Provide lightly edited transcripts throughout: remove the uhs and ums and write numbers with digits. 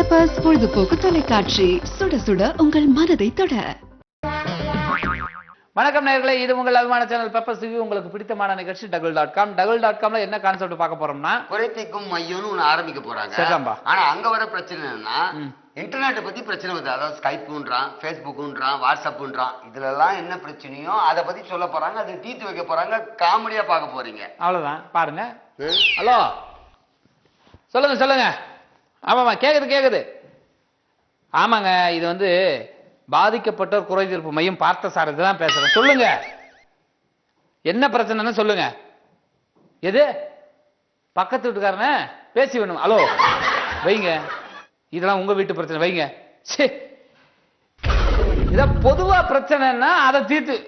Peppers பொழுதுபோக்கு தொலைக்காட்சி, சுட சுட உங்கள் மனதை தொட. வணக்கம் நேயர்களே, இது உங்கள் அபிமான சேனல் பெப்பர்ஸ் டிவி. உங்களுக்கு பிடித்தமான நிகழ்ச்சி டகுல்.com. டகுல்.comல என்ன கான்செப்ட் பார்க்க போறோம்னா, குறைத்திக்கும் மையம்னு ஒன்று ஆரம்பிக்க போறாங்க. சரிதான்பா. ஆனா அங்க வர பிரச்சனை என்னன்னா, இன்டர்நெட்டை பத்தி பிரச்சனை வருது. அதாவது ஸ்கைப்புன்றான், ஃபேஸ்புக்குன்றான், வாட்ஸ்அப்புன்றான். இதுல எல்லாம் என்ன பிரச்சனையோ அதை பத்தி சொல்ல போறாங்க, அதை தீர்த்து வைக்க போறாங்க. காமெடியா பார்க்க போறீங்க. அவ்வளவுதான், பாருங்க. ஹலோ, சொல்லுங்க சொல்லுங்க. ஆமாமா, கேக்குது. ஆமாங்க, இது வந்து பாதிக்கப்பட்டோர் குறை தீர்ப்பு மையம் பார்த்தசாரதி தான் பேசுறேன். சொல்லுங்க, என்ன பிரச்சனைன்னு சொல்லுங்க. எது பக்கத்து வீட்டுக்காரன பேசி வேணும். ஹலோ வைங்க, இதெல்லாம் உங்க வீட்டு பிரச்சனை வைங்க. இத பொதுவா பிரச்சனைன்னா அதை தீர்த்து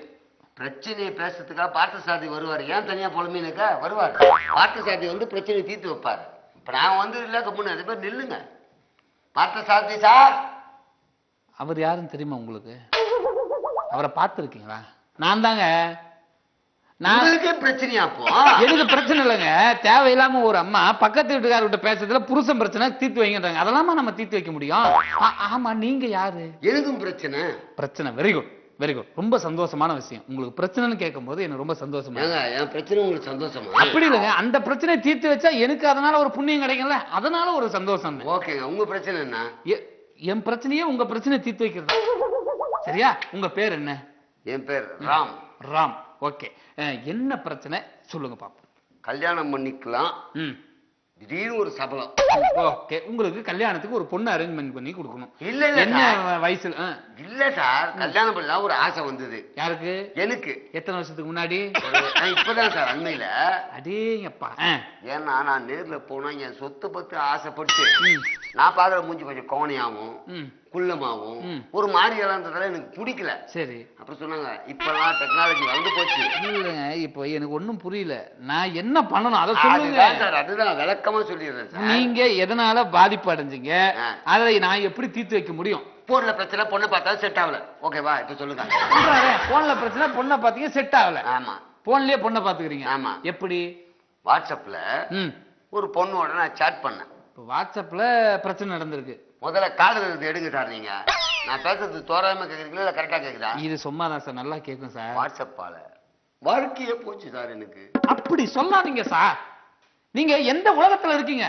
பிரச்சனையை பேசுறதுக்காக பார்த்தசாரதி வருவார். ஏன் தனியா புலம்பினுக்கா வருவார். பார்த்தசாரதி வந்து பிரச்சனையை தீர்த்து வைப்பார். இப்ப நான் வந்து இல்ல கம்முன்னு அது பேர் நில்லுங்க. பார்த்தசாரதி சார். அவர் யாருன்னு தெரியுமா உங்களுக்கு? அவரை பார்த்துருக்கீங்களா? நான் தாங்க. நாங்களுக்கே பிரச்சனையா? அப்போ எனக்கு பிரச்சனை இல்லைங்க. தேவையில்லாம ஒரு அம்மா பக்கத்து வீட்டுக்காரர்கிட்ட பேசுறதுல புருஷன் பிரச்சனை தீர்த்து வைங்கன்றாங்க. அதெல்லாமா நம்ம தீர்த்து வைக்க முடியும்? ஆமா, நீங்க யாரு? எனக்கும் பிரச்சனை. Very good. ரொம்ப சந்தோஷமான விஷயம். உங்களுக்கு பிரச்சனைன்னு கேட்கும் போது எனக்கு ரொம்ப சந்தோஷமா. என் பிரச்சனை உங்களுக்கு சந்தோஷமா? அப்படி இல்லைங்க, அந்த பிரச்சனையை தீர்த்து வச்சா எனக்கு அதனால ஒரு புண்ணியம் கிடைக்கும்ல, அதனால ஒரு சந்தோஷம். ஓகேங்க. உங்க பிரச்சனை என்ன? என் பிரச்சனையே உங்க பிரச்சனையை தீர்த்து வைக்கிறது. சரியா? உங்க பேர் என்ன? என் பேர் ராம். ராம். ஓகே, என்ன பிரச்சனை சொல்லுங்க பாப்போம். கல்யாணம் பண்ணிக்கலாம். திடீர்னு ஒரு சபலம். ஓகே, உங்களுக்கு கல்யாணத்துக்கு ஒரு பொண்ணு அரேஞ்ச்மெண்ட் பண்ணி கொடுக்கணும். இல்ல என்ன வயசுல? இல்ல சார், கல்யாணம் பண்ணலாம் ஒரு ஆசை வந்தது. யாருக்கு? எனக்கு. எத்தனை வருஷத்துக்கு முன்னாடி? இப்பதான் சார், அண்மையில. அடேங்கப்பா. ஏன்னா நான் நேர்ல போனா என் சொத்தை பத்தி ஆசைப்பட்டு நான் பாக்குற மூஞ்சி கொஞ்சம் கோணையாவும் குள்ளமாவும் ஒரு மாதிரி இருந்ததால எனக்கு பிடிக்கல. சரி. அப்புறம் சொன்னாங்க இப்பெல்லாம் டெக்னாலஜி வளர்ந்து போச்சு. இல்லைங்க, இப்போ எனக்கு ஒன்னும் புரியல. நான் என்ன பண்ணணும் அதை சொல்லுங்க சார். அதுதான் விளக்கமா சொல்லிடுறேன் சார். நீங்க எதனால பாதிப்பு அடைஞ்சீங்க, அதை நான் எப்படி தீர்த்து வைக்க முடியும்? போன்ல பிரச்சனை, பொண்ணை பார்த்தா செட் ஆகல. ஓகேவா? இப்ப சொல்லுங்க. போன்ல பிரச்சனை, பொண்ணை பாத்தீங்க செட் ஆகல. ஆமா. போன்லயே பொண்ணை பாத்துக்கிறீங்க. ஆமா. எப்படி? வாட்ஸ்அப்ல ஒரு பொண்ணோட நான் சாட் பண்ணேன். வாட்ஸ்அப்ல பிரச்சனை நடந்திருக்கு. முதல்ல காதல் எடுங்க சார். நீங்க நான் பேசுறது தோராயமா கேக்குறீங்களா இல்ல கரெக்டா கேக்குதா? இது சும்மா தான் சார், நல்லா கேட்கும் சார். வாட்ஸ்அப்பால வாழ்க்கையே போச்சு சார் எனக்கு. அப்படி சொல்லாதீங்க சார். நீங்க எந்த உலகத்துல இருக்கீங்க?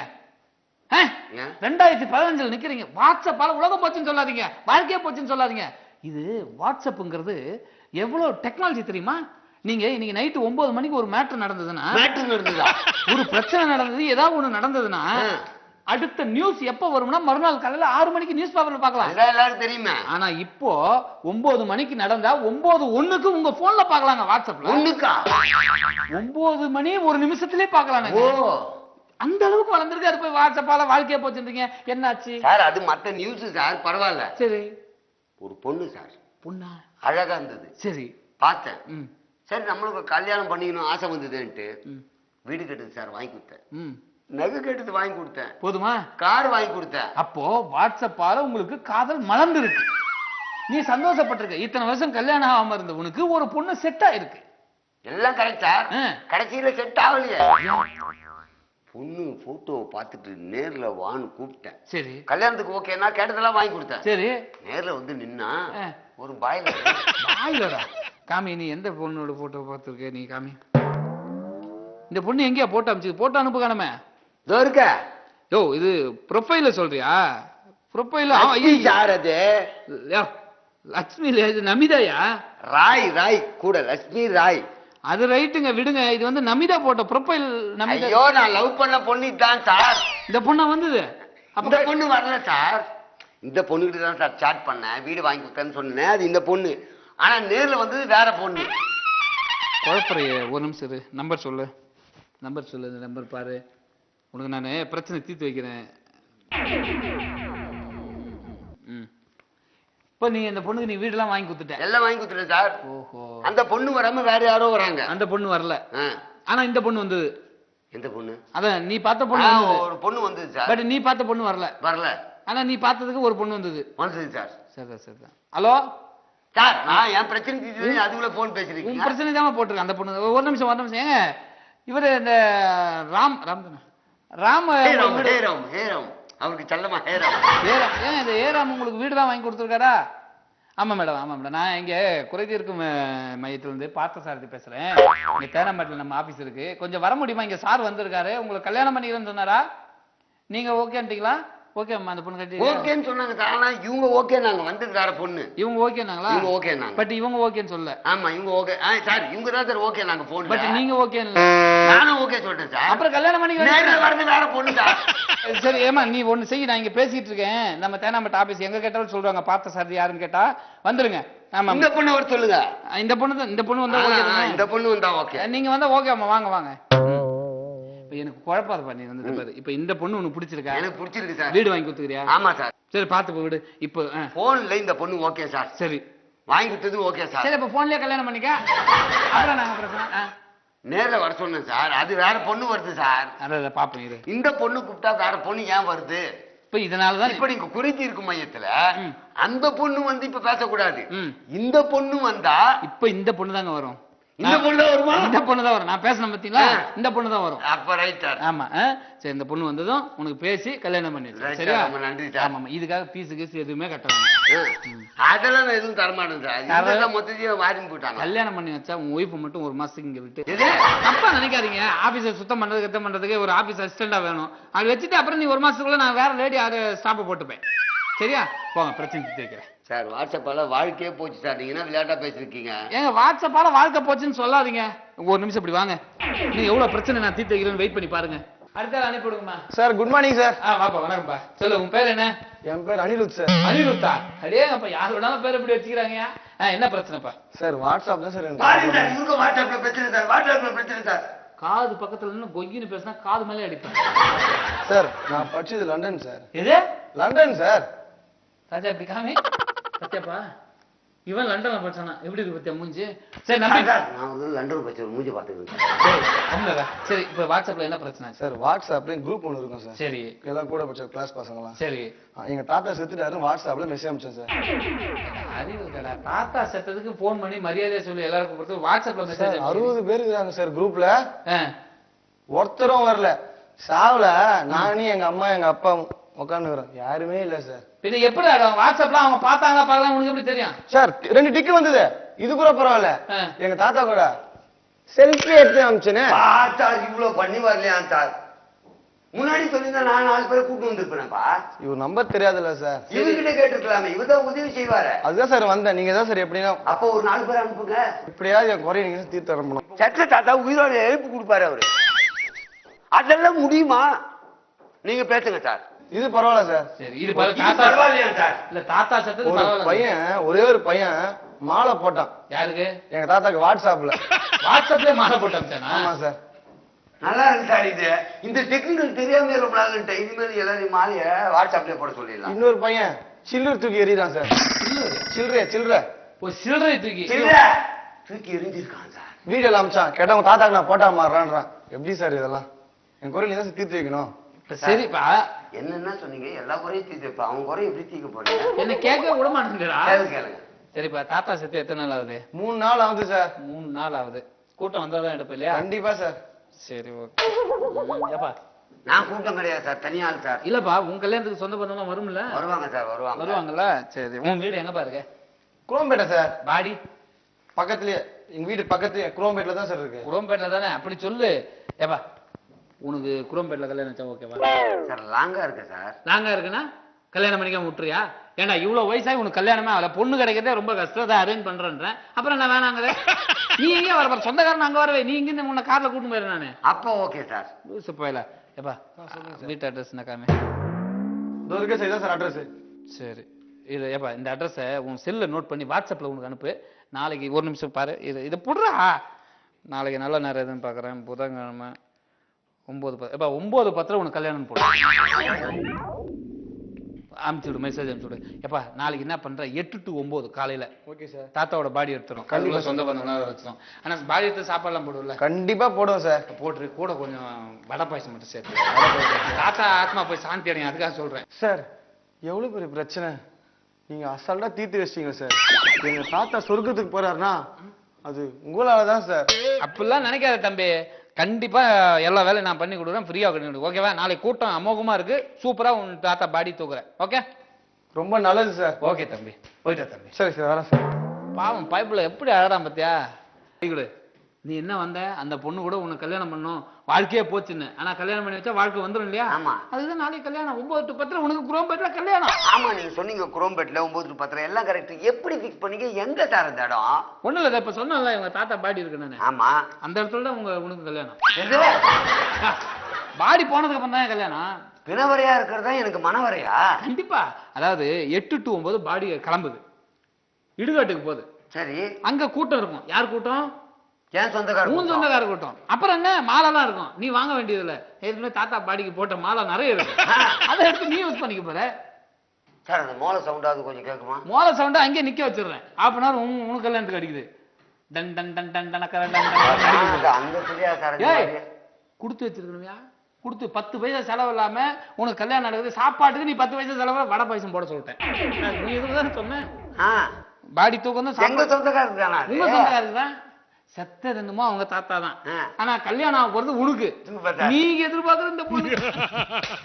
2015 நிக்கிறீங்க. வாட்ஸ்அப்பால உலகம் போச்சுன்னு சொல்லாதீங்க, வாழ்க்கையே போச்சுன்னு சொல்லாதீங்க. இது வாட்ஸ்அப்ங்கிறது எவ்வளவு டெக்னாலஜி தெரியுமா? நீங்க இன்னைக்கு நைட்டு 9 மணிக்கு ஒரு மேட்டர் நடந்ததுன்னா, ஒரு பிரச்சனை நடந்தது, ஏதாவது ஒண்ணு நடந்ததுன்னா அடுத்த நியூஸ் எப்ப வரும்னா மறுநாள் காலையில 6 மணிக்கு நியூஸ் பேப்பர்ல பார்க்கலாம். எல்லாரும் தெரியுமா? ஆனா இப்போ 9 மணிக்கு நடந்தா 9:01க்கு உங்க போன்ல பார்க்கலாங்க. வாட்ஸ்அப்ல 9 மணி ஒரு நிமிஷத்திலே பார்க்கலாங்க. அந்த அளவுக்கு வளர்ந்துருக்கு. அது போய் வாட்ஸ்அப்பால வாழ்க்கைய போச்சுன்றீங்க. என்னாச்சு சார்? அது மத்த நியூஸ் சார், பரவாயில்ல. சரி. ஒரு பொண்ணு சார். பொண்ணா? அழகா இருந்தது. சரி, பார்த்தேன். சரி, நம்மளுக்கு கல்யாணம் பண்ணிக்கணும் ஆசை வந்ததுன்ட்டு வீடு கட்டுது சார், வாங்கி கொடுத்தேன். நகை கட்டுது வாங்கி கொடுத்தேன். போதுமா? கார் வாங்கி கொடுத்தேன். அப்போ வாட்ஸ்அப்பால உங்களுக்கு காதல் மலர்ந்து இருக்கு. நீ சந்தோஷப்பட்டிருக்க. இத்தனை வருஷம் கல்யாணம் ஆகாம இருந்த உனக்கு ஒரு பொண்ணு செட் ஆயிருக்கு. எல்லாம் கரெக்ட் சார். கடைசியில செட் ஆகலையே. பொண்ணு போட்டோ பார்த்துட்டு நேர்ல வான்னு கூப்பிட்டேன். சரி. கல்யாணத்துக்கு ஓகேனா கேட்டதெல்லாம் வாங்கி கொடுத்தேன். சரி. நேர்ல வந்து நின்னா ஒரு பாய்லரா? காமி, நீ எந்த பொண்ணோட போட்டோ பார்த்துருக்க? நீ காமி. இந்த பொண்ணு எங்கேயா போட்டோ அனுப்பிச்சு? போட்டோ அனுப்பு காணமே. இதோ இருக்க. யோ, இது ப்ரொஃபைல சொல்றியா? ப்ரொஃபைல யார் அது? லட்சுமி நமிதாயா? ராய் கூட லட்சுமி ராய். அது ரைட்டுங்க, விடுங்க. இது வந்து நமிதா போட்ட ப்ரொஃபைல். நமிதா. ஐயோ, நான் லவ் பண்ண பொண்ணு தான் சார். இந்த பொண்ணா வந்தது? அந்த பொண்ணு வரல சார். இந்த பொண்ணுகிட்ட தான் சார் சாட் பண்ணேன், வீடு வாங்கி கொடுத்தேன்னு சொன்னேன். அது இந்த பொண்ணு. ஆனா நேர்ல வந்தது வேற பொண்ணு. குழப்பறைய. ஒரு நிமிஷம் இரு. நம்பர் சொல்லு. இந்த நம்பர் பாரு. உனக்கு நான் பிரச்சனை தீர்த்து வைக்கிறேன். இப்ப நீ இந்த பொண்ணுக்கு நீ வீடெல்லாம் வாங்கி கொடுத்துட்ட? எல்லாம் வாங்கி கொடுத்துட்டேன் சார். ஓஹோ. அந்த பொண்ணு வராம வேற யாரோ வராங்க. அந்த பொண்ணு வரல. ஆனா இந்த பொண்ணு வந்தது. எந்த பொண்ணு? அதான் நீ பார்த்த பொண்ணு. ஒரு பொண்ணு வந்தது சார். பட் நீ பார்த்த பொண்ணு வரல. ஆனா நீ பார்த்ததுக்கு ஒரு பொண்ணு வந்தது சார். சரிதான். ஹலோ சார், நான் என் பிரச்சனை தீர்த்து அதுக்குள்ள போன் பேசுறீங்க. உன் பிரச்சனை தான் போட்டுருக்கேன் அந்த பொண்ணு. ஒரு நிமிஷம் ஏங்க. இவரு இந்த ராம் அவருக்கு செல்லமா ஏறாம். ஏன் இந்த ஏறாம உங்களுக்கு வீடு தான் வாங்கி கொடுத்துருக்காரா? ஆமா மேடம். நான் இங்க குறைதீர்க்கும் மையத்திலிருந்து பார்த்தசாரதி பேசுறேன். இங்க தேனாம்பேட்டில் நம்ம ஆபீஸ் இருக்கு. கொஞ்சம் வர முடியுமா? இங்க சார் வந்திருக்காரு. உங்களுக்கு கல்யாணம் பண்ணிக்கிறேன்னு சொன்னாரா? நீங்க ஓகேன்ட்டீங்களா? ஓகே அம்மா, அந்த பொண்ணு கட்டி ஓகேன்னு சொன்னாங்க. ஆனா இவங்க ஓகே நாங்க வந்தது வேற பொண்ணு. இவங்க ஓகேனாங்களா? இவங்க ஓகே நாங்க. பட் இவங்க ஓகேன்னு சொல்ல. ஆமா இவங்க ஓகே. சார் இவங்க தான் சார் ஓகே நாங்க போன். பட் நீங்க ஓகே இல்ல. நானும் ஓகே சொல்றேன் சார். அப்புறம் கல்யாணம் பண்ணிக்கிறேன். நேர்ல வரது வேற பொண்ணு சார். சரி ஏமா நீ ஒண்ணு செய்ய, நான் இங்க பேசிட்டு இருக்கேன். நம்ம தேனாம்பேட்டை ஆபீஸ் எங்க கேட்டாலும் சொல்றாங்க பார்த்தசாரதி யாருன்னு கேட்டா வந்துருங்க. ஆமா இந்த பொண்ணு வர சொல்லுங்க. இந்த பொண்ணு வந்தா ஓகே தானே? இந்த பொண்ணு வந்தா ஓகே. நீங்க வந்தா ஓகே அம்மா, வாங்க. எனக்கு குழப்பாத பண்ணி வந்து பாரு. இப்ப இந்த பொண்ணு உனக்கு பிடிச்சிருக்கா? எனக்கு பிடிச்சிருக்கு சார். வீடு வாங்கி கொடுத்துக்கிறியா? ஆமா சார். சரி பாத்து போ வீடு. இப்போ போன்ல இந்த பொண்ணு ஓகே சார். சரி வாங்கி கொடுத்தது ஓகே சார். சரி இப்ப போன்லயே கல்யாணம் பண்ணிக்க. அப்புறம் நாங்க பிரச்சனை நேர்ல வர சொன்னேன் சார். அது வேற பொண்ணு வருது சார். அத பாப்போம் இரு. இந்த பொண்ணு கூப்பிட்டா வேற பொண்ணு ஏன் வருது? இப்ப இதனாலதான் இப்ப நீங்க குறித்தீர்க்கும் மையத்துல அந்த பொண்ணு வந்து இப்ப பேசக்கூடாது. இந்த பொண்ணு வந்தா இப்ப இந்த பொண்ணு தாங்க வரும். இந்த பொண்ணு தான் வருமா? இந்த பொண்ணு தான் வரும். நான் பேசணும் பாத்தீங்களா? இந்த பொண்ணு தான் வரும். அப்ப ரைட் சார். ஆமா சரி, இந்த பொண்ணு வந்ததும் உனக்கு பேசி கல்யாணம் பண்ணிடுறேன். சரியா? நன்றி சார். ஆமா இதுக்காக பீஸ் கீஸ் எதுவுமே கட்டணும். அதெல்லாம் நான் எதுவும் தரமாட்டேன் சார். இதெல்லாம் மொத்தத்தையும் வாரி போட்டாங்க. கல்யாணம் பண்ணி வச்சா உங்க ஒய்ஃப் மட்டும் ஒரு மாசத்துக்கு இங்க விட்டு தப்பா நினைக்காதீங்க. ஆபீஸை சுத்தம் பண்றது கத்தம் பண்றதுக்கு ஒரு ஆபீஸ் அசிஸ்டண்டா வேணும். அது வச்சுட்டு அப்புறம் நீ ஒரு மாசத்துக்குள்ள நான் வேற லேடி அதை ஸ்டாப்பை போட்டுப்பேன். சரியா? போங்க, பிரச்சனை தீர்த்து வைக்கிறேன். சார் வாட்ஸ்அப்பால வாழ்க்கையே போச்சு சார். நீங்க என்ன விளையாட்டா பேசிருக்கீங்க? ஏங்க வாட்ஸ்அப்பால வாழ்க்கை போச்சுன்னு சொல்லாதீங்க. ஒரு நிமிஷம் இப்படி வாங்க. நீங்க எவ்வளவு பிரச்சனை நான் தீர்த்து வைக்கிறேன்னு வெயிட் பண்ணி பாருங்க. அடுத்த அனுப்பி விடுங்கம்மா. Sir good morning sir. வாப்பா, வணக்கம்ப்பா. சொல்லு, உன் பேர் என்ன? என் பேர் அனிருத் சார். அனிருத்தா? அடே அப்ப யார் வேணாலும் பேர் எப்படி வச்சுக்கிறாங்க. என்ன பிரச்சனைப்பா? சார் வாட்ஸ்அப் தான் சார். இவங்க வாட்ஸ்அப்ல பிரச்சனை சார். வாட்ஸ்அப்ல பிரச்சனை சார். காது பக்கத்துல இருந்து கொய்யின்னு பேசினா காது மேலே அடிப்பேன். சார் நான் படிச்சது லண்டன் சார். எது? London sir. ராஜா இப்படி காமி பத்தியாப்பா. இவன் லண்டன்ல படிச்சானா? எப்படி இருக்கு பத்தியா மூஞ்சி? சரி நம்பி நான் வந்து லண்டன் படிச்ச ஒரு மூஞ்சி பாத்துக்கிறேன். சரி இப்ப வாட்ஸ்அப்ல என்ன பிரச்சனை? சார் வாட்ஸ்அப்ல குரூப் ஒன்று இருக்கும் சார். சரி எல்லாம் கூட படிச்ச கிளாஸ் பசங்களாம். சரி எங்க தாத்தா செத்துட்டாரு. வாட்ஸ்அப்ல மெசேஜ் அனுப்பிச்சேன் சார். அறிவு கடா. தாத்தா செத்ததுக்கு போன் பண்ணி மரியாதையா சொல்லி எல்லாருக்கும் கொடுத்து வாட்ஸ்அப்ல மெசேஜ் 60 பேர் இருக்காங்க சார் குரூப்ல. ஒருத்தரும் வரல. சாவுல நானும் எங்க அம்மா எங்க அப்பா உட்காந்துக்கிறோம். யாருமே இல்ல சார். இது எப்படி வாட்ஸ்அப்ல அவங்க பார்த்தாங்களா பார்க்கலாம் உனக்கு எப்படி தெரியும்? சார் 2 டிக்கு வந்தது. இது கூட பரவாயில்ல. எங்க தாத்தா கூட செல்ஃபி எடுத்து அனுப்பிச்சேனே. சார் இவ்வளவு பண்ணி வரலையா சார்? முன்னாடி சொல்லியிருந்தா நான் 4 பேரை கூட்டு வந்திருப்பேன்ப்பா. இவர் நம்பர் தெரியாதுல்ல சார். இவர்கிட்ட கேட்டுருக்கலாமே. இவர்தான் உதவி செய்வாரு. அதுதான் சார் வந்தேன். நீங்க தான் சார் எப்படின்னா அப்ப ஒரு 4 பேர் அனுப்புங்க. இப்படியாவது என் குறைய நீங்க தீர்த்து அனுப்பணும். சட்ட தாத்தா உயிரோட எழுப்பு கொடுப்பாரு அவரு. அதெல்லாம் முடியுமா? நீங்க பேசுங்க சார். இது பரவாயில்ல சார். சரி இது தாத்தா பரவாயில்லையா சார்? இல்ல தாத்தா செத்தது ஒரு பரவாயில்ல. பையன் ஒரே ஒரு பையன் மாலை போட்டான். யாருக்கு? எங்க தாத்தாக்கு வாட்ஸ்அப்ல. வாட்ஸ்அப்ல மாலை போட்டான். ஆமா சார். நல்லா இருக்கு சார். இது இந்த டெக்னிக்கல் தெரியாம ரொம்ப நாள் இனிமேல் எல்லாரும் மாலைய வாட்ஸ்அப்ல போட சொல்லிடலாம். இன்னொரு பையன் சில்லர் தூக்கி எறிறான் சார். சில்லற ஒரு சில்லறை தூக்கி தூக்கி எரிஞ்சிருக்கான் சார். வீடியோல அமிச்சான். கேட்டவங்க தாத்தாக்கு நான் போட்டா மாறுறான்றான். எப்படி சார் இதெல்லாம்? என் குறை நீ தான் தீர்த்து வைக்கணும். சரிப்பா என்னன்னா சொன்னீங்க எல்லா குறையும் தீர்த்து. அவங்க குறையும் எப்படி தீர்க்க போறீங்க? என்ன கேட்க விட மாட்டேங்கிறா? கேளுங்க. சரிப்பா தாத்தா செத்து எத்தனை நாள் ஆகுது? 3 நாள் ஆகுது சார். 3 நாள் ஆகுது. கூட்டம் வந்தாதான் எடுப்ப இல்லையா? கண்டிப்பா சார். சரி ஓகே. ஏப்பா நான் கூட்டம் கிடையாது சார். தனியாள் சார். இல்லப்பா உன் கல்யாணத்துக்கு சொந்த பந்தமா வரும்ல? வருவாங்க சார். வருவாங்கல்ல? சரி உன் வீடு எங்க பாருங்க? குரோம்பேட்டை சார். பாடி பக்கத்துலயே. எங்க வீடு பக்கத்துலயே குரோம்பேட்ல தான் சார் இருக்கு. குரோம்பேட்ல தானே? அப்படி சொல்லு. ஏப்பா உனக்கு குரோம்பேட்ல கல்யாணம் வச்சா ஓகேவா? சார் லாங்கா இருக்கு சார். லாங்கா இருக்குன்னா கல்யாணம் பண்ணிக்காம விட்டுறியா? ஏண்டா இவ்வளவு வயசாகி உனக்கு கல்யாணமே ஆகல. பொண்ணு கிடைக்கிறதே ரொம்ப கஷ்டம். அதை அரேஞ்ச் பண்றேன்றேன். அப்புறம் நான் வேணாங்க. நீ எங்கே வர சொந்தக்காரன் அங்க வரவே. நீ இங்க உன்னை கார்ல கூட்டு போயிரு. நானு அப்போ ஓகே சார். லூசு போயில. ஏப்பா வீட்டு அட்ரஸ் காமி. இருக்கு சார் அட்ரஸ். சரி இது ஏப்பா இந்த அட்ரஸை உன் செல்ல நோட் பண்ணி வாட்ஸ்அப்ல உனக்கு அனுப்பு. நாளைக்கு ஒரு நிமிஷம் பாரு. இதை புடுறா. நாளைக்கு நல்ல நேரம் எதுன்னு பாக்குறேன். புதன்கிழமை 9:10. எப்பா 9:10 உனக்கு கல்யாணம் போடு. அனுப்பிச்சுடு. மெசேஜ் அனுப்பிச்சுடு. எப்பா நாளைக்கு என்ன பண்ற 8 to 9 காலையில. Okay sir. தாத்தாவோட பாடி எடுத்துரும். கண்டிப்பா சொந்த பந்தம் வச்சிடும். ஆனா பாடி எடுத்து சாப்பாடுலாம் போடுவல? கண்டிப்பா போடுவோம் சார். போட்டு கூட கொஞ்சம் வடை பாயசம் மட்டும் சேர்த்து. தாத்தா ஆத்மா போய் சாந்தி அடையும். அதுக்காக சொல்றேன் சார். எவ்வளவு பெரிய பிரச்சனை நீங்க அசால்ட்டா தீர்த்து வச்சிட்டீங்க சார். எங்க தாத்தா சொர்க்கத்துக்கு போறாருன்னா அது உங்களாலதான் சார். அப்படிலாம் நினைக்காத தம்பி. கண்டிப்பா எல்லா வேலையும் நான் பண்ணி கொடுக்குறேன், ஃப்ரீயா பண்ணி கொடுக்குறேன். ஓகேவா? நாளைக்கு கூட்டம் அமோகமா இருக்கு, சூப்பரா உன் தாத்தா பாடி தூக்குறேன். ஓகே? ரொம்ப நல்லது சார். ஓகே தம்பி, போயிட்டா தம்பி. சரி சார், வரேன் சார். பாவம் பைப்புல எப்படி அழறான் பாத்தியா? நீ என்ன வந்த, அந்த பொண்ணு கூட உனக்கு கல்யாணம் பண்ணும், வாழ்க்கையே போச்சுன்னு. ஆனா கல்யாணம் பண்ணி வச்சா வாழ்க்கை வந்துடும் இல்லையா? ஆமா. அதுதான் நாளைக்கு கல்யாணம் 9 to 10 உனக்கு குரோம்பேட்ல கல்யாணம். ஆமா, நீங்க சொன்னீங்க குரோம்பேட்ல 9 to 10 எல்லாம் கரெக்ட். எப்படி ஃபிக்ஸ் பண்ணீங்க? எங்க சார் அந்த இடம்? ஒண்ணும் இல்ல, இப்ப சொன்னல இவங்க தாத்தா பாடி இருக்கு நானு. ஆமா, அந்த இடத்துல தான் உனக்கு கல்யாணம். பாடி போனதுக்கு அப்புறம் தான் கல்யாணம். பிணவரையா இருக்கிறதா எனக்கு மனவரையா? கண்டிப்பா. அதாவது 8 to 9 பாடி கிளம்புது, இடுகாட்டுக்கு போகுது. சரி, அங்க கூட்டம் இருக்கும். யார் கூட்டம்? ஏன் சொந்தக்காரர்? உன் சொந்தக்கார கூட்டம். அப்புறம் என்ன, மாலைலாம் இருக்கும், நீ வாங்க வேண்டியது இல்ல. ஏற்கனவே தாத்தா பாடிக்கு போட்ட மாலை நிறைய இருக்கு, அதை எடுத்து நீ யூஸ் பண்ணிக்க போற. சார் அந்த மோள சவுண்டாவது கொஞ்சம் கேட்குமா? மோளை சவுண்டா அங்கே நிக்க வச்சிடுறேன். half an hour உனக்கு கல்யாணத்துக்கு அடிக்குது. டன் டன் டன் டன் டனக்கர டன் டன். அந்த பிள்ளையா சார்? கொடுத்து வச்சிருக்கணும்யா, கொடுத்து 10 பைசா செலவு இல்லாம உனக்கு கல்யாணம் நடக்குது. சாப்பாட்டுக்கு நீ 10 பைசா செலவு, வடை பாயசம் போட சொல்லிட்டேன். நீ இதுதான் சொன்ன. பாடி தூக்கம் தான். எங்க சொந்தக்காரருக்கு தானா? உங்க சொந்தக்காரருக்கு தான். செத்தது என்னமோ அவங்க தாத்தா தான். ஆனா கல்யாணம் ஆக போறது உனக்கு. நீங்க எதிர்பார்க்கற இந்த பொண்ணு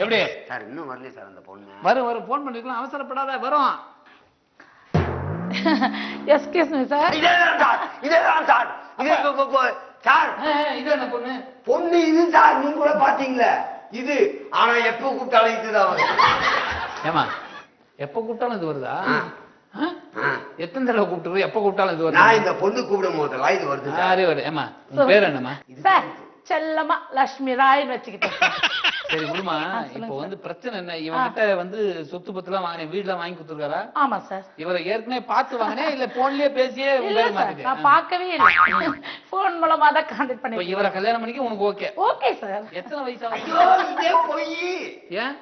எப்படி சார் இன்னும் வரல சார்? அந்த பொண்ணு வரும் போன் பண்ணிக்கலாம், அவசரப்படாத, வரும். Excuse me sir. இதேதான் சார், இதேதான் சார். சார் இது என்ன பொண்ணு? பொண்ணு இது சார், நீங்க கூட பாத்தீங்களா இது? ஆனா எப்ப கூப்பிட்டாலும் இதுதான் வருது. ஏமா எப்ப கூப்பிட்டாலும் இது வருதா? எத்தனை தடவை கூப்பிட்டு எப்ப கூப்பிட்டாலும் இது வருது? நான் இந்த பொண்ணு கூப்பிடும் போதெல்லாம் இது வருது. யாரே வருது. ஏமா உன் பேர் என்னமா? சார் செல்லமா லட்சுமி ராய்னு வச்சுக்கிட்டேன். சரி விடுமா, இப்ப வந்து பிரச்சனை என்ன? இவங்கிட்ட வந்து சொத்து பத்துலாம் வாங்கினேன், வீடுலாம் வாங்கி கொடுத்துருக்காரா? ஆமா சார். இவரை ஏற்கனவே பார்த்து வாங்கினே இல்ல போன்லயே பேசியே? இல்ல சார், நான் பார்க்கவே இல்ல, போன் மூலமா தான் கான்டாக்ட் பண்ணி. இவரை கல்யாணம் பண்ணிக்க உனக்கு ஓகே? Okay sir. எத்தனை வயசு ஆகுது? ஐயோ இதே போய் ஏன்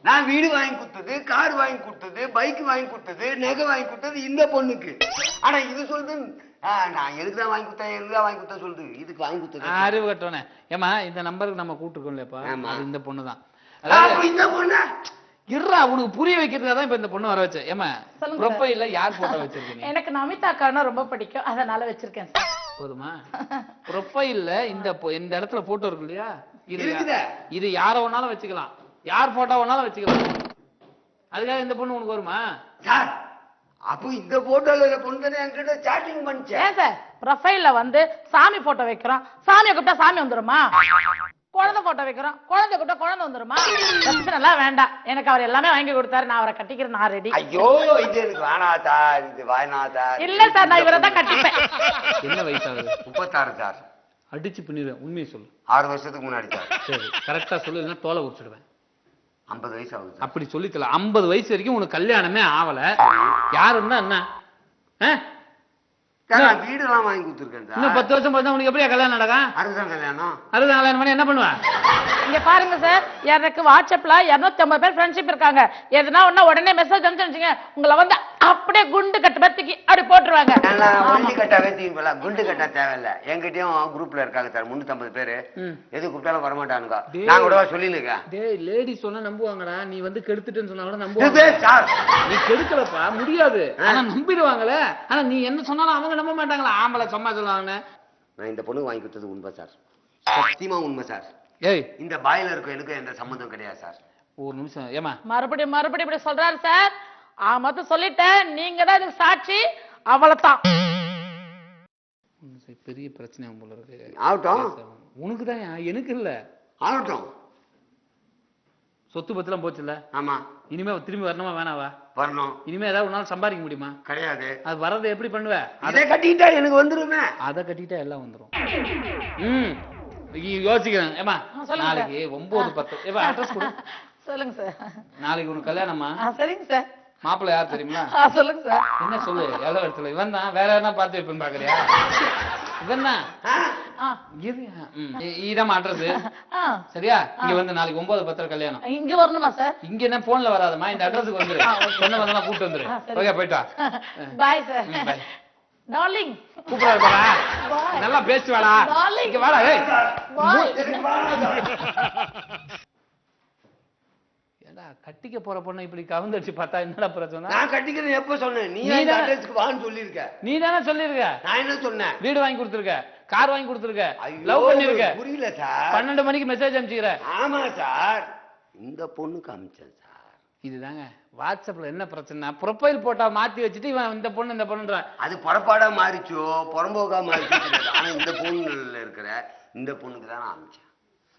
நான் வீடு வாங்கி கொடுத்தது, கார் வாங்கி கொடுத்தது, பைக் வாங்கி கொடுத்தது, நகை வாங்கி கொடுத்தது இந்த பொண்ணுக்கு. ஆனா இது சொல்லுது நான் எதுக்குதான் வாங்கி கொடுத்தேன், எதுக்குதான் வாங்கி கொடுத்தேன் சொல்லுது. இதுக்கு வாங்கி கொடுத்தது அறிவு கட்டோனே. ஏமா இந்த நம்பருக்கு நம்ம கூப்பிட்டுருக்கோம் இல்லப்பா, அது இந்த பொண்ணு தான். இந்த பொண்ணு இருறா, உனக்கு புரிய வைக்கிறதுக்காக தான் இப்ப இந்த பொண்ணு வர வச்ச. ஏமா ப்ரொஃபைல்ல யார் போட்டோ வச்சிருக்கீங்க? எனக்கு நமிதா அக்கானா ரொம்ப பிடிக்கும், அதனால வச்சிருக்கேன் சார். போதுமா? ப்ரொஃபைல்ல இந்த இடத்துல போட்டோ இருக்கு இல்லையா, இருக்குதா? இது யார வேணாலும் வச்சுக்கலாம், யார் போட்டோ வேணாலும் வச்சுக்கலாம். அதுக்காக இந்த பொண்ணு உனக்கு வருமா? சார் அப்போ இந்த போட்டோல பொண்ணு தானே என்கிட்ட சாட்டிங் பண்ணிச்சேன். ஏன் சார் ப்ரொஃபைல்ல வந்து சாமி போட்டோ வைக்கிறோம், சாமியை கூப்பிட்டா சாமி வந்துருமா? குழந்தை போட்டோ வைக்கிறோம், குழந்தை கூப்பிட்டா குழந்தை வந்துருமா? பிரச்சனை எல்லாம் வேண்டாம், எனக்கு அவர் எல்லாமே வாங்கி கொடுத்தாரு, நான் அவரை கட்டிக்கிறேன், நான் ரெடி. ஐயோ இது எனக்கு வேணாதா, இது வேணாதா. இல்ல சார், நான் இவரை தான் கட்டிப்பேன். என்ன வயசாகுது? 36 சார். அடிச்சு பண்ணிடுவேன், உண்மையை சொல்லு. 6 வருஷத்துக்கு முன்னாடி சார். சரி கரெக்டா சொல்லு, இல்லைன்னா தோலை உரிச்சிடுவேன். 50 வயசு ஆகுது. அப்படி சொல்லித்தல. 50 வயசு வரைக்கும் உனக்கு கல்யாணமே ஆவல, யாரு இருந்தா என்ன? வீடு எல்லாம் வாங்கி கொடுத்துருக்கேன். இன்னும் 10 வருஷம் பார்த்தா உனக்கு எப்படியா கல்யாணம் நடக்கும்? அதுதான் கல்யாணம். அதுதான் கல்யாணம் பண்ணி என்ன பண்ணுவேன்? இங்க பாருங்க சார், எனக்கு வாட்ஸ்அப்ல 250 பேர் ஃப்ரெண்ட்ஷிப் இருக்காங்க. எதுனா ஒண்ணா உடனே மெசேஜ் அனுப்பிச்சுங்க, உங்களை வந்து அப்படியே குண்டு கட்டு பத்திக்கு அப்படி போட்டுருவாங்க. ஒண்டி கட்டாவே தீவிர குண்டு கட்டா தேவையில்ல. என்கிட்டயும் குரூப்ல இருக்காங்க சார் 350 பேரு. எது கூப்பிட்டாலும் வரமாட்டானுங்க. நான் கூட சொல்லிருக்கேன். டேய் லேடி சொன்னா நம்புவாங்கடா, நீ வந்து கெடுத்துட்டேன்னு சொன்னா கூட நம்புவாங்க. நீ கெடுக்கலப்பா, முடியாது, ஆனா நம்பிடுவாங்களே. ஆனா நீ என்ன சொன்னாலும் அவங்க நம்ப மாட்டாங்களா? ஆம்பளை சும்மா சொல்லுவாங்க. நான் இந்த பொண்ணு வாங்கி கொடுத்தது உண்மை சார், சத்தியமா உண்மை சார். ஏய் இந்த பாயில இருக்கும் எனக்கு எந்த சம்பந்தம் கிடையாது சார். ஒரு நிமிஷம். ஏமா மறுபடியும் இப்படி சொல்றாரு சார். ஆமாத்த சொல்லிட்டேன், நீங்க தான் இதுக்கு சாட்சி, அவ்வளவுதான். பெரிய பிரச்சனை போல இருக்கு. ஆகட்டும். உனக்குதான், எனக்கு இல்ல. ஆகட்டும். சொத்து பத்துலாம் போச்சுல்ல? ஆமா. இனிமே திரும்பி வரணுமா வேணாவா? வரணும். இனிமே ஏதாவது உன்னால சம்பாதிக்க முடியுமா? கிடையாது. அது வரதை எப்படி பண்ணுவ? அதை கட்டிட்டா எனக்கு வந்துருமே. அதை கட்டிட்டா எல்லாம் வந்துரும். யோசிக்கிறேன். ஏமா நாளைக்கு 9:10 அட்ரஸ் கொடு. சொல்லுங்க சார். நாளைக்கு உனக்கு கல்யாணமா? சரிங்க சார். மாப்பிள்ளை யார் தெரியுமா? சொல்லுங்க சார். என்ன சொல்லு, எவ்வளவு இடத்துல இவன் தான், வேற யாரா பார்த்து வைப்பேன்னு பாக்குறியா? இவன் தான். இதான் அட்ரஸ். சரியா? இங்க வந்து நாளைக்கு 9:10 கல்யாணம். இங்க வரணுமா சார்? இங்க என்ன போன்ல வராதமா, இந்த அட்ரஸுக்கு வந்துரு. சொன்ன வந்தா கூப்பிட்டு வந்துரு. ஓகே போயிட்டா. Bye sir. டார்லிங் கூப்பிடா இருப்பாளா? நல்லா பேசுவாளா? இங்க வாடா. ஏய் ஏடா, கட்டிக்க போற பொண்ணு இப்படி கவுந்தடிச்சு பார்த்தா என்னடா பிரச்சனை? நான் கட்டிக்கிறேன் எப்ப சொன்னேன்? நீ அந்த அட்ரஸ்க்கு வான்னு சொல்லிருக்க. நீ தானே சொல்லிருக்க. நான் என்ன சொன்னேன்? வீடு வாங்கி கொடுத்துருக்க, கார் வாங்கி கொடுத்துருக்க, லவ் பண்ணிருக்க, புரியல சார். 12 மணிக்கு மெசேஜ் அனுப்பிச்சுக்கிற. ஆமா சார், இந்த பொண்ணுக்கு அனுப்பிச்சேன் சார். இதுதாங்க வாட்ஸ்அப்ல என்ன பிரச்சனை, ப்ரொஃபைல் போட்டா மாத்தி வச்சுட்டு இவன் இந்த பொண்ணுன்ற. அது புறப்பாடா மாறிச்சோ புறம்போக்கா மாறிச்சோ தெரியாது. ஆனா இந்த பொண்ணுல இருக்கிற இந்த பொண்ணுக்கு தான் நான் அனுப்பிச்சேன்.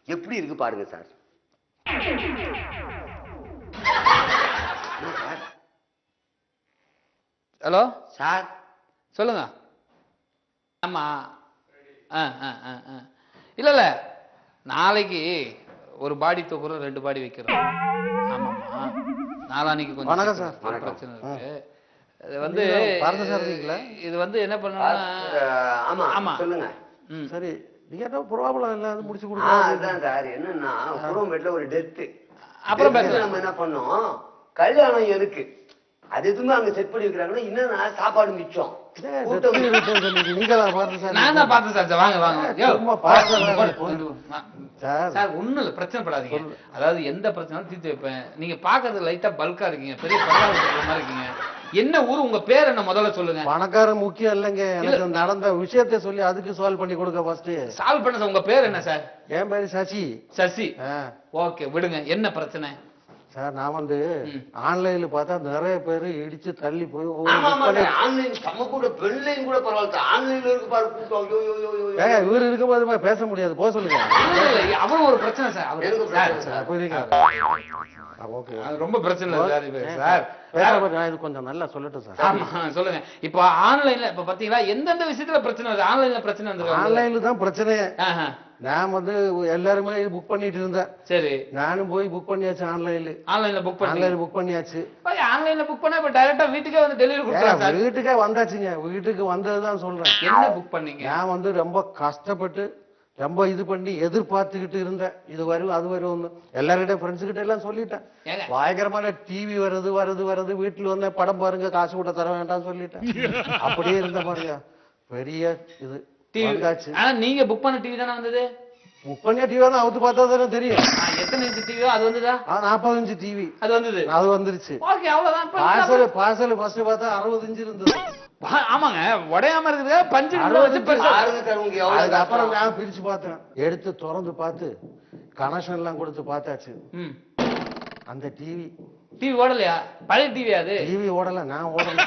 எப்படி இருக்கு பாருங்க சார். ஹலோ சார் சொல்லுங்க. ஆமா இல்ல இல்ல, நாளைக்கு ஒரு பாடி தூக்குறோம், 2 பாடி வைக்கிறோம். ஆமாம்மா, நாளானிக்கு கொஞ்சம் பிரச்சனை இருக்கு. இது வந்து இது வந்து என்ன பண்ணணும்னா, ஆமா சொல்லுங்க. சரி, நீங்க என்ன ப்ராப்ளம் இல்ல, அது முடிச்சு கொடுங்க. அதுதான் சார், என்னன்னா குடும்பத்துல ஒரு டெத்து. அப்புறம் பேசலாம். நம்ம என்ன பண்ணோம், கல்யாணம் எதுக்கு அது எதுவுமே அங்க செட் பண்ணி வைக்கிறாங்கன்னா என்னன்னா சாப்பாடு மிச்சம். நான் தான் பார்த்தேன் சார். வாங்க வாங்க சார், ஒண்ணும் இல்ல, பிரச்சனை படாதீங்க. அதாவது எந்த பிரச்சனையும் தீர்த்து வைப்பேன். நீங்க பாக்குறது லைட்டா பல்கா இருக்கீங்க, பெரிய பரவாயில்ல மாதிரி இருக்கீங்க. என்ன ஊரு, உங்க பேர் என்ன முதல்ல சொல்லுங்க. பணக்காரன் முக்கியம் இல்லைங்க, எனக்கு நடந்த விஷயத்தை சொல்லி அதுக்கு சால்வ் பண்ணி கொடுக்க ஃபர்ஸ்ட். சால்வ் பண்ண சார். உங்க பேர் என்ன சார்? என் பேரு சசி. சசி, ஓகே விடுங்க. என்ன பிரச்சனை சார்? நான் வந்து ஆன்லைன்ல பார்த்தா நிறைய பேர் இடிச்சு தள்ளி போய் இவரு இருக்கும் போது பேச முடியாது, போக சொல்லுங்க. அவன் ஒரு பிரச்சனை சார். ரொம்ப பிரச்சனை சார். இது கொஞ்சம் நல்லா சொல்லட்டும் சார். ஆமா சொல்லுங்க. இப்போ ஆன்லைன்ல இப்ப பாத்தீங்களா எந்தெந்த விஷயத்துல பிரச்சனை வருது? ஆன்லைன்ல பிரச்சனை வந்து ஆன்லைன்ல தான் பிரச்சனை. நான் வந்து எல்லாருமே புக் பண்ணிட்டு இருந்தேன். சரி, நானும் போய் புக் பண்ணியாச்சு. ஆன்லைன்ல புக் பண்ணியாச்சு. ஆன்லைன்ல புக் பண்ணா இப்ப டைரக்டா வீட்டுக்கே வந்து டெலிவரி கொடுத்தாங்க. வீட்டுக்கே வந்தாச்சுங்க. வீட்டுக்கு வந்ததுதான் சொல்றேன். என்ன புக் பண்ணீங்க? நான் வந்து ரொம்ப கஷ்டப்பட்டு ரொம்ப இது பண்ணி எதிர்பார்த்துக்கிட்டு இருந்தேன். இது வரும் அது வரும், எல்லார்கிட்ட ஃப்ரெண்ட்ஸ் கிட்ட எல்லாம் சொல்லிட்டேன். பயங்கரமான டிவி வருது வீட்டுல வந்த படம் பாருங்க, காசு கூட தர வேண்டாம் சொல்லிட்டேன். அப்படியே இருந்த பாருங்க, பெரிய இது வந்தாச்சு. ஆனா நீங்க புக் பண்ண டிவி தானே வந்தது? புக் பண்ணிய டிவி தான் அவுத்து பார்த்தா தானே தெரியும். எத்தனை இன்ச்சு டிவியோ அது வந்ததா? 40 இன்ச்சு டிவி அது வந்தது. அது வந்துருச்சு. ஓகே, அவ்வளவுதான். பார்சல் ஃபர்ஸ்ட் பார்த்தா 60 இன்ச்சு இருந்தது. ஆமாங்க, உடையாம இருக்குது. பஞ்சு அப்புறம் நான் பிரிச்சு பார்த்தேன், எடுத்து திறந்து பார்த்து கனெக்ஷன் எல்லாம் கொடுத்து பார்த்தாச்சு. அந்த டிவி ஓடலையா? பழைய டிவி அது? டிவி ஓடல, நான் ஓடல.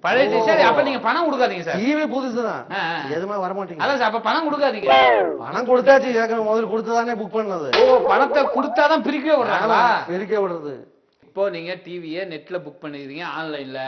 பழைய டிவி. சரி, அப்ப நீங்க பணம் கொடுக்காதீங்க சார். டிவி புதுசுதான், எதுவுமே வர மாட்டீங்க. அதான் சார், அப்ப பணம் கொடுக்காதீங்க. பணம் கொடுத்தாச்சு, முதல்ல கொடுத்துதானே புக் பண்ணது. ஓ, பணத்தை கொடுத்தாதான் பிரிக்கவே விடுறாங்களா? பிரிக்க விடுறது. இப்போ நீங்க டிவியை நெட்ல புக் பண்ணிக்கிறீங்க, ஆன்லைன்ல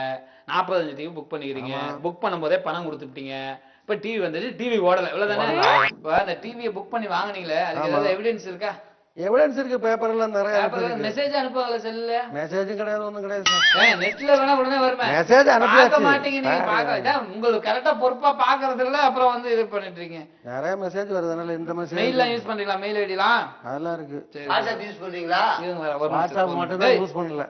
45 டிவி புக் பண்ணிக்கிறீங்க. புக் பண்ணும்போதே பணம் கொடுத்துட்டீங்க. இப்ப டிவி வந்துச்சு, டிவி ஓடல, இவ்வளவுதானே? இப்ப அந்த டிவியை புக் பண்ணி வாங்குனீங்களே, அதுக்கு ஏதாவது எவிடன்ஸ் இருக்கா? எவிடன்ஸ் இருக்கு, பேப்பர் எல்லாம் நிறைய. மெசேஜ் அனுப்புவாங்கல செல்லுல? மெசேஜும் கிடையாது, ஒண்ணும் கிடையாது சார். நெட்ல வேணா உடனே வருமே. மெசேஜ் அனுப்ப மாட்டீங்க நீங்க. பாக்க உங்களுக்கு கரெக்டா பொறுப்பா பாக்குறது இல்ல, அப்புறம் வந்து இது பண்ணிட்டு இருக்கீங்க. நிறைய மெசேஜ் வருதுனால இந்த மெசேஜ். மெயில்லாம் யூஸ் பண்றீங்களா? மெயில் ஐடிலாம் அதெல்லாம் இருக்கு. வாட்ஸ்அப் யூஸ் பண்றீங்களா? வாட்ஸ்அப் மட்டும் தான் யூஸ் பண்ணல.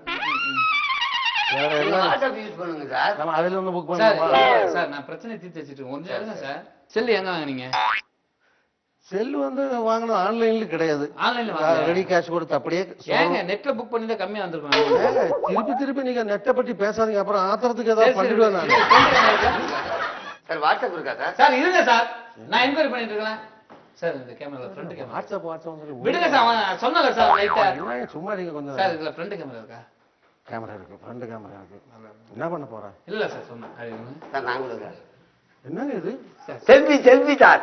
வேற எல்லாம் வாட்ஸ்அப் யூஸ் பண்ணுங்க சார். நம்ம அதுல ஒண்ணு புக் பண்ணுவோம் சார். நான் பிரச்சனை தீர்த்து வச்சிட்டு கொஞ்சம் இருங்க சார். செல்லு எங்க வாங்குனீங்க? செல்லு வந்து வாங்கணும், ஆன்லைன்ல கிடையாது. ஆன்லைன்ல ரெடி கேஷ் கொடுத்து அப்படியே. ஏங்க நெட்ல புக் பண்ணிதான் கம்மியா வந்திருக்கும். திருப்பி நீங்க நெட்டை பத்தி பேசாதீங்க, அப்புறம் ஆத்திரத்துக்கு ஏதாவது பண்ணிடுவேன் நான். சார் வாட்ஸ்அப் இருக்கா சார்? சார் இருங்க சார், நான் என்கொயரி பண்ணிட்டு இருக்கேன் சார். இந்த கேமரா ஃப்ரண்ட் கேமரா. வாட்ஸ்அப் விடுங்க சார், சொன்னல சார் லைட்டா. சும்மா நீங்க கொஞ்சம். சார் இதுல ஃப்ரண்ட் கேமரா இருக்கா? கேமரா இருக்கு, ஃப்ரண்ட் கேமரா இருக்கு. என்ன பண்ண போற? இல்ல சார் சொன்னேன். சார் நான் கொடுங்க. என்னங்க இது? Selfie sir.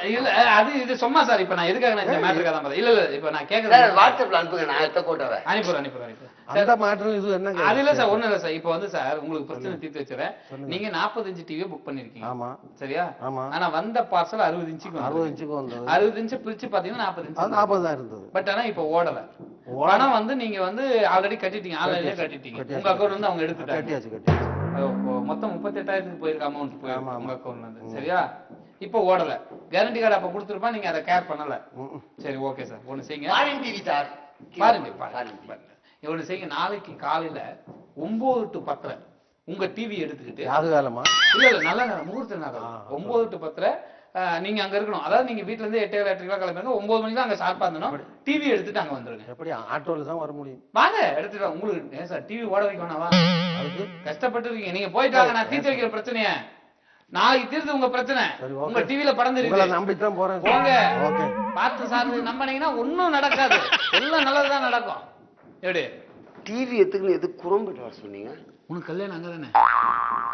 இல்ல அது இது சும்மா சார். இப்ப நான் எதுக்காக இந்த மேட்டருக்கு தான் பார்த்தேன். இல்ல இல்ல, இப்ப நான் கேக்குறேன். வாட்ஸ்அப்ல அனுப்புங்க, நான் எடுத்து போட்டறேன். அனுப்புறேன். அந்த மேட்டர் இது என்னங்க? அது இல்ல சார், ஒண்ணு இல்ல சார். இப்ப வந்து சார் உங்களுக்கு பிரச்சனை தீர்த்து வச்சுறேன். நீங்க 45 டிவி புக் பண்ணிருக்கீங்க. ஆமா சரியா? ஆமா. ஆனா வந்த பார்சல் 60 இன்ச்சுக்கு வந்து. 60 இன்ச்சுக்கு வந்தது. 60 இன்ச்சு பிரிச்சு பாத்தீங்கன்னா 40 இன்ச்சு. அது 40 தான் இருந்தது. பட் ஆனா இப்ப ஓடல. பணம் வந்து நீங்க வந்து ஆல்ரெடி கட்டிட்டீங்க, ஆன்லைன்லயே கட்டிட்டீங்க. உங்க அக்கவுண்ட் வந்து அவங்க எடுத்துட்டாங்க. கட்டியாச்சு. மொத்தம் 38,000க்கு போயிருக்க அமௌண்ட் போயிருக்கு உங்க அக்கவுண்ட்ல இருந்து. சரியா? இப்ப ஓடல. கேரண்டி கார்டு அப்ப கொடுத்துருப்பா, நீங்க அதை கேர் பண்ணல. சரி ஓகே சார், ஒண்ணு செய்யுங்க. Warranty sir. ஒண்ணு செய்யுங்க, நாளைக்கு காலையில 9 to 10 உங்க டிவி எடுத்துக்கிட்டு. யாரு காலமா? இல்ல நல்ல நேரம், முகூர்த்த நேரம். 9 to 10 நீங்க அங்க இருக்கணும். அதாவது நீங்க வீட்டுல இருந்து 8 8:30 கிளம்பிங்க, 9 மணிக்கு தான் அங்க ஷார்ப்பா இருந்தணும். டிவி எடுத்துட்டு அங்க வந்துருங்க. எப்படி ஆட்டோல தான் வர முடியும்? வாங்க எடுத்துட்டு வாங்க. உங்களுக்கு சார் டிவி ஓட வைக்கணும்னா கஷ்டப்பட்டு இருக்கீங்க, நீங்க போயிட்டு வாங்க. நான் தீர்த்து வைக்கிற பிரச்சனைய நாளைக்கு தீர்த்து உங்க பிரச்சனை. சரி, ஓகே. உங்க டிவில படம் உங்களை தெரியுது. நம்பித்தான் போறேன். போங்க. ஓகே. பார்த்து சார்ந்து நம்பினீங்கன்னா ஒண்ணும் நடக்காது. எல்லாம் நல்லதுதான் நடக்கும். எப்படி டிவி எதுக்குன்னு எதுக்கு குறும்பிட்டு வர சொன்னீங்க? உனக்கு கல்யாணம் அங்கதானே?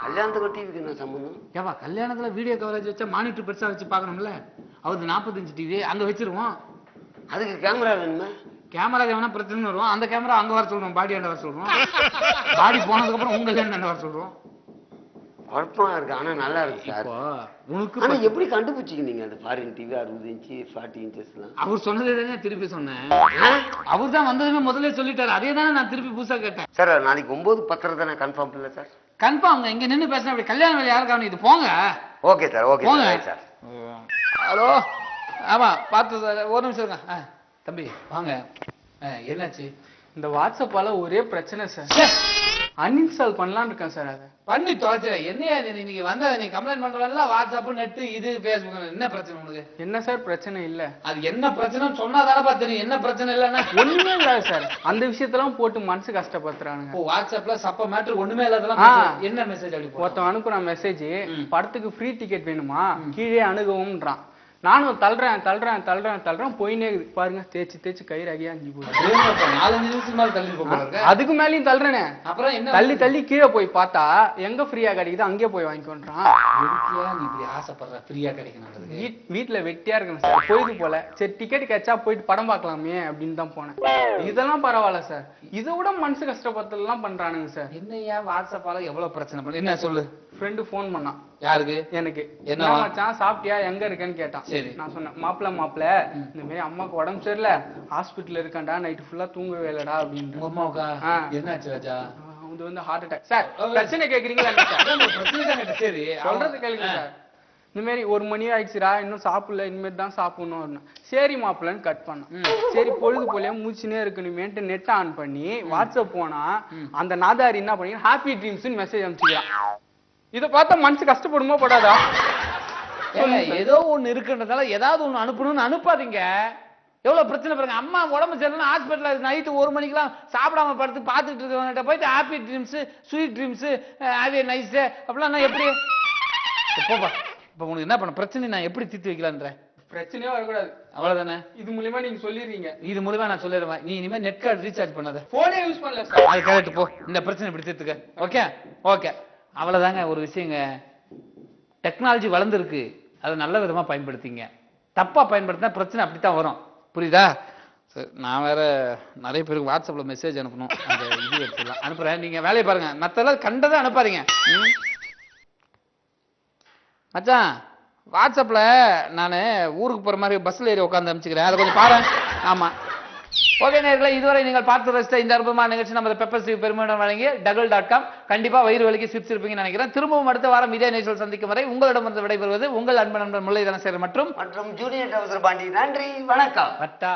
கல்யாணத்துக்கு டிவிக்கு என்ன சம்பந்தம்? ஏவா கல்யாணத்துல வீடியோ கவரேஜ் வச்சா மானிட்டர் பெருசா வச்சு பாக்கணும்ல. அவருக்கு 45 டிவி அங்க வச்சிருவோம். அதுக்கு கேமரா வேணுமா? கேமரா வேணா பிரச்சனை வருவோம். அந்த கேமரா அங்க வர சொல்றோம், பாடி ஆண்ட வர சொல்றோம். பாடி போனதுக்கு அப்புறம் உங்க கல்யாணம் வர சொல்றோம். குழப்பமா இருக்கு. ஆனா நல்லா இருக்கு சார். உனக்கு ஆனா எப்படி கண்டுபிடிச்சிங்க நீங்க அது ஃபாரின் டிவி 60 இன்ச்சு 40 இன்ச்சஸ்லாம்? அவர் சொன்னதே திருப்பி சொன்னேன். அவர் தான் வந்ததுமே முதல்ல சொல்லிட்டாரு. அதே தானே நான் திருப்பி புதுசா கேட்டேன். சார் நாளைக்கு 9:10 தானே கன்ஃபார்ம் இல்ல சார்? கன்ஃபார்ம். இங்க நின்னு பேசினா அப்படி கல்யாண வேலை யாரு கவனிக்குது? போங்க. ஓகே சார், ஓகே போங்க சார். ஹலோ. ஆமா பார்த்து சார். ஒரு நிமிஷம் இருங்க. தம்பி வாங்க. என்னாச்சு? இந்த வாட்ஸ்அப்பால ஒரே பிரச்சனை சார். அன்இன்ஸ்டால் பண்ணலாம்னு இருக்கேன் சார். அதை பண்ணி தொலைச்சிட. என்னையா நீங்க வந்த நீ கம்ப்ளைண்ட் பண்றதுல வாட்ஸ்அப் நெட் இது பேஸ்புக் என்ன பிரச்சனை உனக்கு? என்ன சார் பிரச்சனை இல்ல? அது என்ன பிரச்சனைன்னு சொன்னா தானே தெரியும். என்ன பிரச்சனை இல்லன்னா ஒண்ணுமே இல்ல சார். அந்த விஷயத்தெல்லாம் போட்டு மனசு கஷ்டப்படுத்துறானுங்க. ஓ வாட்ஸ்அப்ல சப்ப மேட்டர் ஒண்ணுமே இல்லாதெல்லாம் என்ன மெசேஜ் அப்படி ஒருத்தன் அனுப்புறான் மெசேஜ், படத்துக்கு ஃப்ரீ டிக்கெட் வேணுமா கீழே அணுகவும்ன்றான். நானும் தள்ளுறேன் போயினே இருக்குது பாருங்க. தேய்ச்சி கயிறாகி அஞ்சு போய் 4-5 நிமிஷம் மேல தள்ளி போறாங்க. அதுக்கு மேலயும் தள்ளுறேனே. அப்புறம் என்ன தள்ளி கீழே போய் பார்த்தா எங்க ஃப்ரீயா கிடைக்குது அங்கே போய் வாங்கிக்கொண்டான். நீ இப்படி ஆசைப்படுற ஃப்ரீயா கிடைக்கணும்? வீட்டுல வெட்டியா இருக்கணும் சார். போயிது போல சரி டிக்கெட் கிடைச்சா போயிட்டு படம் பார்க்கலாமே அப்படின்னு தான் போனேன். இதெல்லாம் பரவாயில்ல சார். இதை விட மனசு கஷ்டப்படுத்தலாம் பண்றானுங்க சார். என்னையா வாட்ஸ்அப்பால எவ்வளவு பிரச்சனை பண்ண? என்ன சொல்லு. ஃப்ரெண்டு போன் பண்ணான். யாருக்கு? எனக்கு. என்ன மச்சான் சாப்பிட்டியா எங்க இருக்கேன்னு கேட்டான். சரி. நான் சொன்னேன் மாப்பிள்ள இந்த மாதிரி அம்மாக்கு உடம்பு சரியில்லை ஹாஸ்பிட்டல் இருக்காண்டா நைட்டு ஃபுல்லா தூங்கவே இல்லடா அப்படின்னு. அம்மாவுக்கா என்னாச்சு ராஜா? அது வந்து ஹார்ட் அட்டாக். சார் பிரச்சனை கேக்குறீங்களா? சரி சொல்றது கேளுங்க சார். இந்த மாதிரி 1 மணி ஆயிடுச்சுடா இன்னும் சாப்பிடல இனிமேல் தான் சாப்பிடணும். சரி மாப்பிள்ளன்னு கட் பண்ணான். சரி பொழுது போலியா மூச்சுனே இருக்கணுமேன்ட்டு நெட் ஆன் பண்ணி வாட்ஸ்அப் போனா அந்த நாதாரி என்ன பண்ணி ஹாப்பி ட்ரீம்ஸ் மெசேஜ் அனுப்பிச்சுக்கிறான். இதை பார்த்தா மனசு கஷ்டப்படுமோ படாதா? ஏதோ ஒண்ணு இருக்குன்றதால ஏதாவது ஒண்ணு அனுப்பணும்னு அனுப்பாதீங்க. எவ்வளவு பிரச்சனை பாருங்க. அம்மா உடம்பு சரியில்லை ஹாஸ்பிட்டல் நைட்டு 1 மணிக்கெல்லாம் சாப்பிடாம படுத்து பார்த்துட்டு இருக்கவங்கிட்ட போயிட்டு happy dreams sweet dreams happy nice அப்படிலாம் நான் எப்படி போப்பா. இப்ப உனக்கு என்ன பண்ண பிரச்சனை நான் எப்படி தீர்த்து வைக்கலான்ற? பிரச்சனையே வரக்கூடாது அவ்வளவுதானே. இது மூலியமா நீங்க சொல்லிடுறீங்க. இது மூலியமா நான் சொல்லிடுவேன். நீ இனிமே நெட் கார்டு ரீசார்ஜ் பண்ணாத. போனே யூஸ் பண்ணல சார். அது கரெக்ட். போ இந்த பிரச்சனை இப்படி தீர்த்துக்க. ஓகே ஓகே அவ்வளவுதாங்க ஒரு விஷயங்க. டெக்னாலஜி வளர்ந்துருக்கு. அதை நல்ல விதமா பயன்படுத்திங்க. தப்பா பயன்படுத்தினா பிரச்சனை அப்படித்தான் வரும். புரியுதா? நான் வேற நிறைய பேருக்கு வாட்ஸ்அப்ல மெசேஜ் அனுப்பணும். அந்த இது எடுத்துலாம் அனுப்புறேன். நீங்க வேலையை பாருங்க. மத்தெல்லாம் கண்டதை அனுப்பாதீங்க. மச்சான் வாட்ஸ்அப்ல நான் ஊருக்கு போற மாதிரி பஸ்ல ஏறி உட்காந்து அனுப்பிச்சுக்கிறேன். அதை கொஞ்சம் பாரு. ஆமா ஓகே நேயர்களே, இதுவரை நீங்கள் பார்த்து ரசித்த இந்த அற்புதமான நிகழ்ச்சி நமது பெப்பர் ஸ்டீவ் பெருமையுடன் வழங்கிய டகல்.com. கண்டிப்பா வயிறு வலிக்கு சிரிச்சு இருப்பீங்கன்னு நினைக்கிறேன். திரும்பவும் அடுத்த வாரம் இதே நிகழ்ச்சியில் சந்திக்கும் வரை உங்களிடம் வந்து விடைபெறுவது உங்கள் அன்பு நண்பர் முல்லை தனசேகர் மற்றும் ஜூனியர் பாண்டி. நன்றி, வணக்கம். பட்டா.